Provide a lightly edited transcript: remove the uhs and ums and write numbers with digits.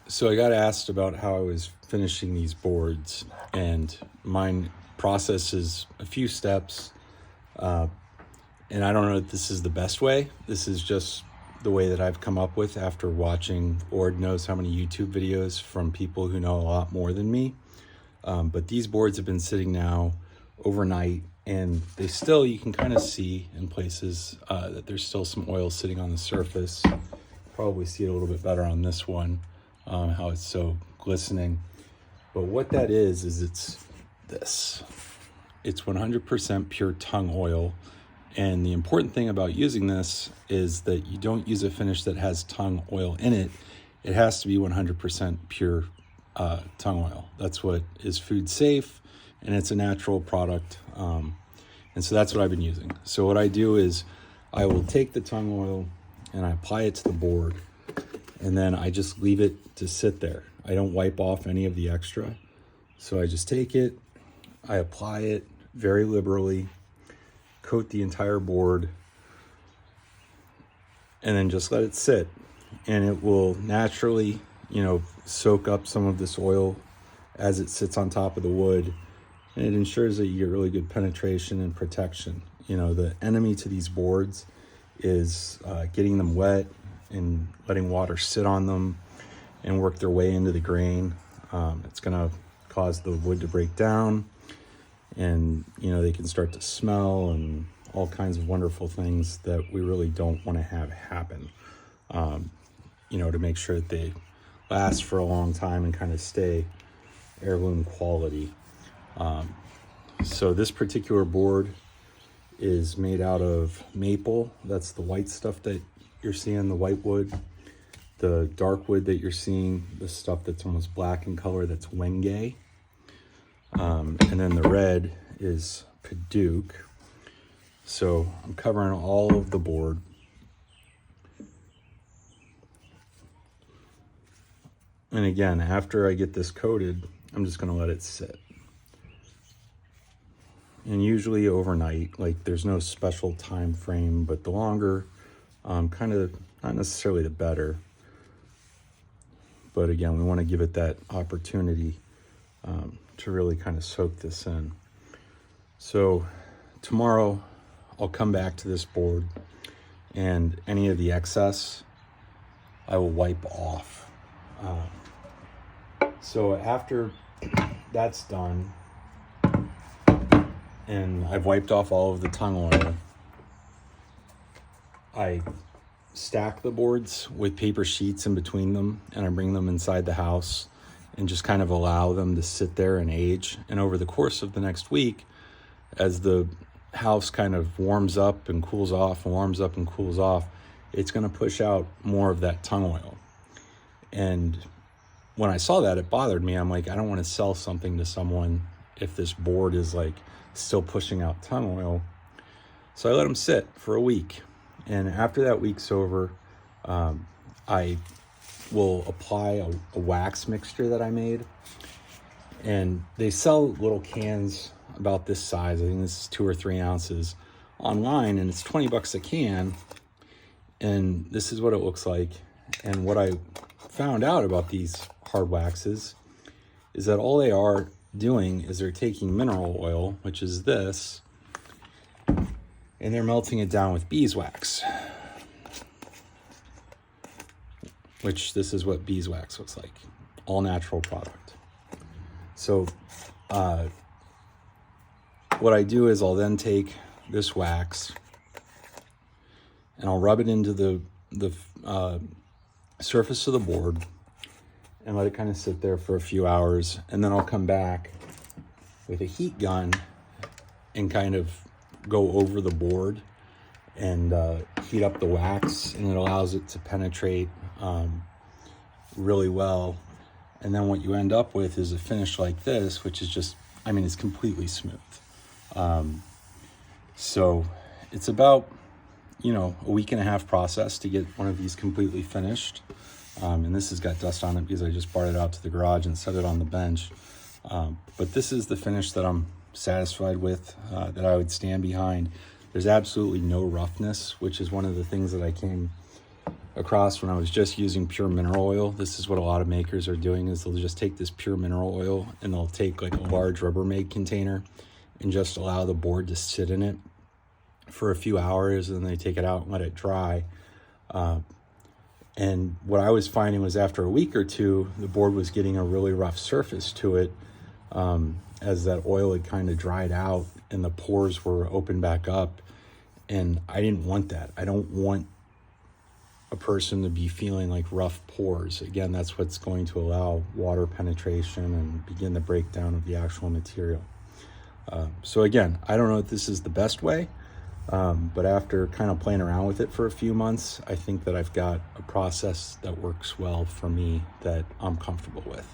So I got asked about how I was finishing these boards, and mine process is a few steps. And I don't know if this is the best way. This is just the way that I've come up with after watching Lord knows how many YouTube videos from people who know a lot more than me. But these boards have been sitting now overnight, and they still, you can kind of see in places that there's still some oil sitting on the surface. Probably see it a little bit better on this one, how it's so glistening. But what that is it's this. It's 100% pure tung oil. And the important thing about using this is that you don't use a finish that has tung oil in it. It has to be 100% pure tung oil. That's what is food safe, and it's a natural product. And so that's what I've been using. So what I do is I will take the tung oil and I apply it to the board, and then I just leave it to sit there. I don't wipe off any of the extra. So I just take it, I apply it very liberally, coat the entire board, and then just let it sit. And it will naturally, soak up some of this oil as it sits on top of the wood. And it ensures that you get really good penetration and protection. The enemy to these boards is getting them wet and letting water sit on them and work their way into the grain. It's going to cause the wood to break down, and they can start to smell and all kinds of wonderful things that we really don't want to have happen. To make sure that they last for a long time and kind of stay heirloom quality. So this particular board is made out of maple. That's the white stuff that you're seeing, the white wood. The dark wood that you're seeing, the stuff that's almost black in color, that's wenge. And then the red is padauk. So I'm covering all of the board. And again, after I get this coated, I'm just gonna let it sit. And usually overnight, like there's no special time frame, but the longer, kind of not necessarily the better. But again, we want to give it that opportunity to really kind of soak this in. So tomorrow I'll come back to this board, and any of the excess I will wipe off. So after that's done, and I've wiped off all of the tung oil, I stack the boards with paper sheets in between them, and I bring them inside the house and just kind of allow them to sit there and age. And over the course of the next week, as the house kind of warms up and cools off and warms up and cools off, it's going to push out more of that tung oil. And when I saw that, it bothered me. I'm like, I don't want to sell something to someone if this board is like still pushing out tung oil. So I let them sit for a week. And after that week's over, I will apply a wax mixture that I made. And they sell little cans about this size. I think this is 2 or 3 ounces online, and it's $20 a can. And this is what it looks like. And what I found out about these hard waxes is that all they are doing is they're taking mineral oil, which is this, and they're melting it down with beeswax, which this is what beeswax looks like, all natural product. So what I do is I'll then take this wax and I'll rub it into the surface of the board and let it kind of sit there for a few hours. And then I'll come back with a heat gun and kind of go over the board and heat up the wax, and it allows it to penetrate really well. And then what you end up with is a finish like this, which is just, it's completely smooth. So it's about, a week and a half process to get one of these completely finished. And this has got dust on it because I just brought it out to the garage and set it on the bench. But this is the finish that I'm satisfied with, that I would stand behind. There's absolutely no roughness, which is one of the things that I came across when I was just using pure mineral oil. This is what a lot of makers are doing, is they'll just take this pure mineral oil and they'll take like a large Rubbermaid container and just allow the board to sit in it for a few hours, and then they take it out and let it dry. And what I was finding was after a week or two, the board was getting a really rough surface to it, as that oil had kind of dried out and the pores were opened back up. And I didn't want that. I don't want a person to be feeling like rough pores. Again, that's what's going to allow water penetration and begin the breakdown of the actual material. So again, I don't know if this is the best way, but after kind of playing around with it for a few months, I think that I've got a process that works well for me that I'm comfortable with.